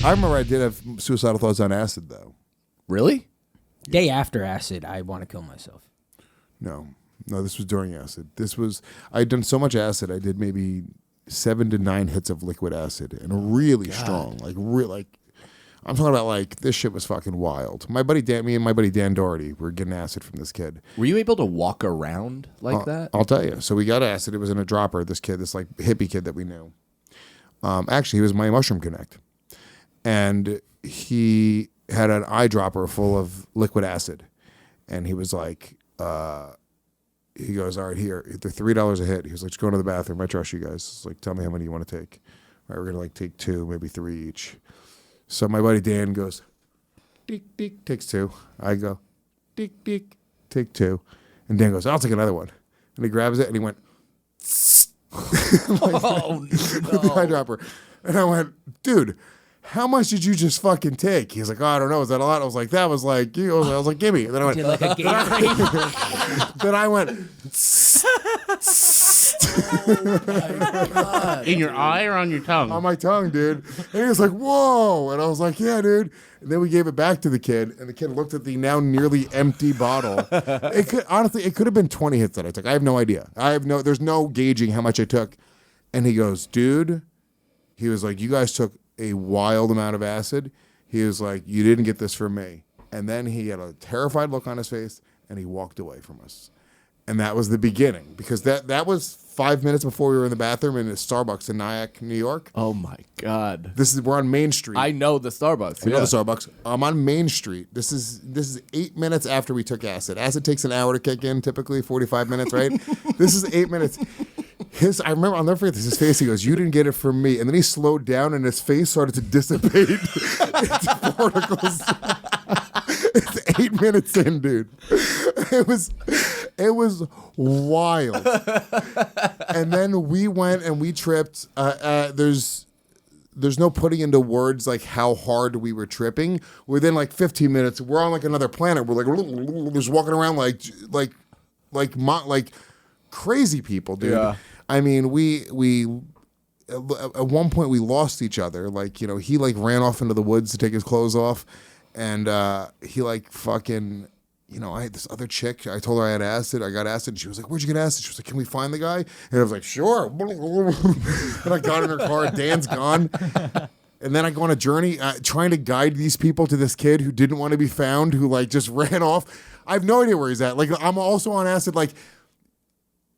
I remember I did have suicidal thoughts on acid, though. Really? Day after acid, I want to kill myself. No, this was during acid. I'd done so much acid, I did maybe 7 to 9 hits of liquid acid, and really strong. I'm talking about like, this shit was fucking wild. Me and my buddy Dan Doherty were getting acid from this kid. Were you able to walk around like that? I'll tell you. So we got acid. It was in a dropper, this kid, this like hippie kid that we knew. Actually, he was my Mushroom Connect. And he had an eyedropper full of liquid acid. And he was like, he goes, all right, here, they're $3 a hit. He was like, just go into the bathroom. I trust you guys. It's like, tell me how many you want to take. All right, we're going to like take 2, maybe 3 each. So my buddy Dan goes, deek, deek, takes 2. I go, deek, deek, take 2. And Dan goes, I'll take another one. And he grabs it and he went, like, Oh, with the eyedropper. And I went, dude, how much did you just fucking take? He's like, oh, I don't know. Is that a lot? I was like, that was like, I was like, gimme. And then I went, Did like a Gatorade. then I went, In your eye or on your tongue? on my tongue, dude. And he was like, whoa. And I was like, yeah, dude. And then we gave it back to the kid, and the kid looked at the now nearly empty bottle. It could have been 20 hits that I took. I have no idea. There's no gauging how much I took. And he goes, dude, he was like, you guys took a wild amount of acid. He was like, you didn't get this from me. And then he had a terrified look on his face, and he walked away from us. And that was the beginning, because that was 5 minutes before we were in the bathroom in a Starbucks in Nyack, New York. Oh my God. We're on Main Street. I know the Starbucks. You know the Starbucks. I'm on Main Street. This is 8 minutes after we took acid. Acid takes an hour to kick in, typically 45 minutes, right? This is 8 minutes. I remember, I'll never forget this, his face, he goes, you didn't get it from me. And then he slowed down and his face started to dissipate into particles. It's 8 minutes in, dude. It was wild. And then we went and we tripped. There's no putting into words like how hard we were tripping. Within like 15 minutes, we're on like another planet. We're like just walking around like crazy people, dude. Yeah. I mean, we at one point we lost each other. Like, you know, he like ran off into the woods to take his clothes off, and he like fucking, you know, I had this other chick. I told her I had acid. I got acid. And she was like, where'd you get acid? She was like, can we find the guy? And I was like, sure. And I got in her car. Dan's gone. And then I go on a journey trying to guide these people to this kid who didn't want to be found, who like just ran off. I have no idea where he's at. Like, I'm also on acid. Like,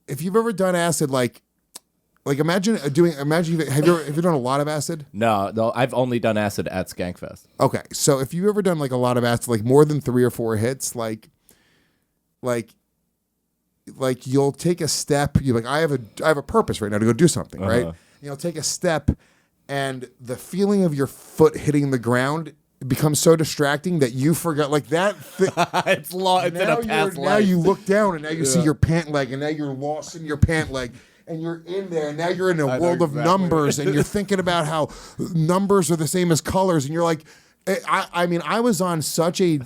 if you've ever done acid, like imagine have you done a lot of acid? No, I've only done acid at Skankfest. Okay, so if you've ever done like a lot of acid, like more than 3 or 4 hits, like you'll take a step. You're like, I have a purpose right now to go do something, right? You'll take a step, and the feeling of your foot hitting the ground becomes so distracting that you forgot, like that. It's long. It's in a past life. Now you look down and now you see your pant leg, and now you're lost in your pant leg, and you're in there, and now you're in a world of numbers, and you're thinking about how numbers are the same as colors, and you're like, I mean, I was on such a,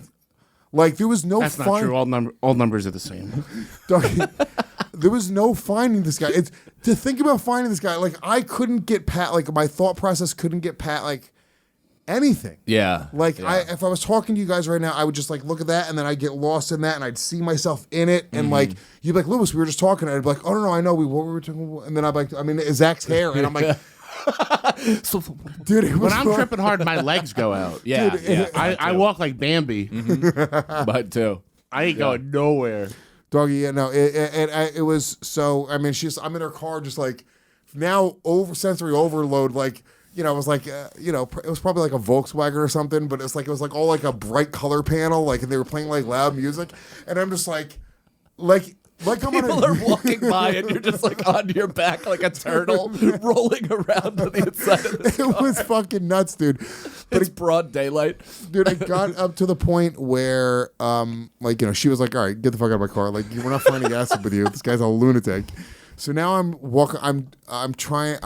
like, there was no. That's not true. All numbers are the same. There was no finding this guy. To think about finding this guy, like I couldn't get past, like my thought process couldn't get past, like. Anything. Yeah. Like if I was talking to you guys right now, I would just like look at that, and then I'd get lost in that, and I'd see myself in it, and like you'd be like, Lewis, we were just talking, and I'd be like, oh no, I know what we were talking about, and then I'd be like, I mean, it's Zach's hair, and I'm like, dude, when I'm tripping hard, my legs go out. Yeah. Dude, I walk like Bambi. But too. I ain't going nowhere. Doggy, yeah, no, it was so. I mean, I'm in her car, just like now sensory overload, like. You know, it was like, you know, it was probably like a Volkswagen or something, but it was like all like a bright color panel, like, and they were playing like loud music, and I'm just like I'm People are walking by and you're just like on your back like a turtle rolling around on the inside of this car. It was fucking nuts, dude. But It's broad daylight. Dude, I got up to the point where, like, you know, she was like, all right, get the fuck out of my car. Like, we're not finding acid with you. This guy's a lunatic. So now I'm walking. I'm trying.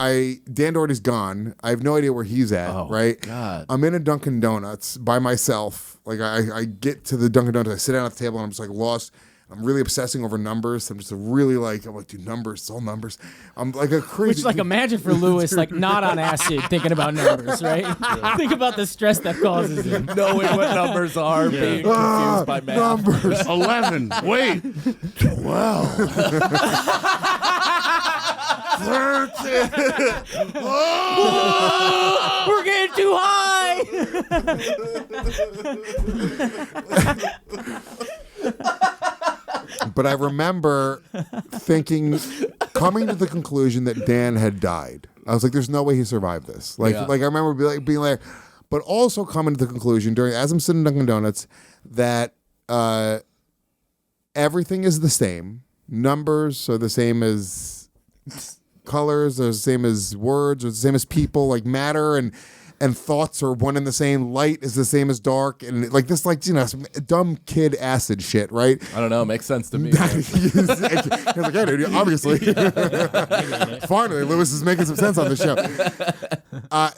Dan Doherty's gone. I have no idea where he's at. Oh, right. God. I'm in a Dunkin' Donuts by myself. Like I get to the Dunkin' Donuts. I sit down at the table and I'm just like lost. I'm really obsessing over numbers. I'm just really like, I'm like, dude, numbers, it's all numbers. I'm like a crazy. Which, like, imagine for Lewis, like, not on acid, thinking about numbers, right? Think about the stress that causes him. Knowing what numbers are, being confused by math. numbers. 11. Wait. 12. 13. We're getting too high. But I remember coming to the conclusion that Dan had died. I was like, "There's no way he survived this." Like I remember being like, but also coming to the conclusion as I'm sitting in Dunkin' Donuts that everything is the same. Numbers are the same as colors, are the same as words, are the same as people. Like matter and thoughts are one and the same. Light is the same as dark, and like this, like some dumb kid acid shit, right? I don't know. It makes sense to me. He's like, "Yeah, dude, obviously." Finally, Lewis is making some sense on the show.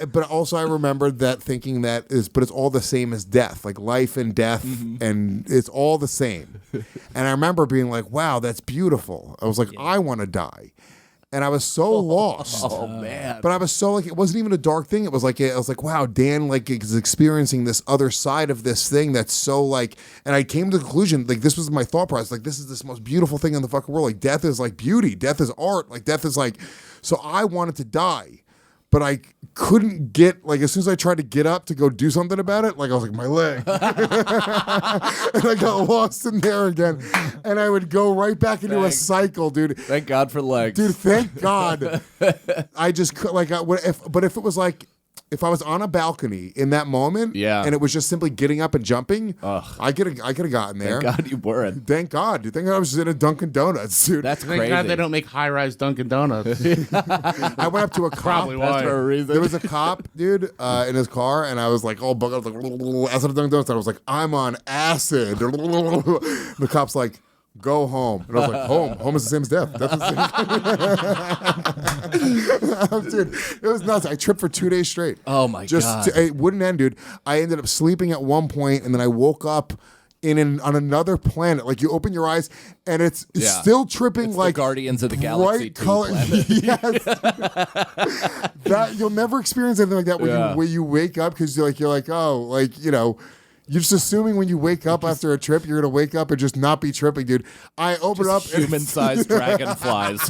But also, I remembered that thinking but it's all the same as death, like life and death, and it's all the same. And I remember being like, "Wow, that's beautiful." I was like, "I want to die." And I was so lost. Oh man! But I was so like, it wasn't even a dark thing. It was like, I was like, wow, Dan like is experiencing this other side of this thing that's so like, and I came to the conclusion, like this was my thought process, like this is this most beautiful thing in the fucking world. Like death is like beauty, death is art, like death is like, so I wanted to die. But I couldn't get, like, as soon as I tried to get up to go do something about it, like, I was like, my leg. And I got lost in there again. And I would go right back into a cycle, dude. Thank God for legs. Dude, thank God. I just could, like, but if it was like, if I was on a balcony in that moment, and it was just simply getting up and jumping, I could have gotten there. Thank God you weren't. Thank God, dude. Thank God I was in a Dunkin' Donuts, dude. That's Thank crazy. God they don't make high-rise Dunkin' Donuts. I went up to a cop. Probably why. That's for a reason. There was a cop, dude, in his car, and I was like, oh, I was like, acid Dunkin' Donuts. And I was like, I'm on acid. The cop's like, go home. And I was like, home? Home is the same as death. Death is the same. Dude, it was nuts. I tripped for 2 days straight. Oh, my God. It wouldn't end, dude. I ended up sleeping at one point, and then I woke up on another planet. Like, you open your eyes, and it's still tripping It's like the Guardians of the Galaxy 2 planet. Yes. That you'll never experience anything like that when you wake up, because you're like, oh, like, you know, you're just assuming when you wake up after a trip, you're going to wake up and just not be tripping, dude. I open up. Human-sized dragonflies.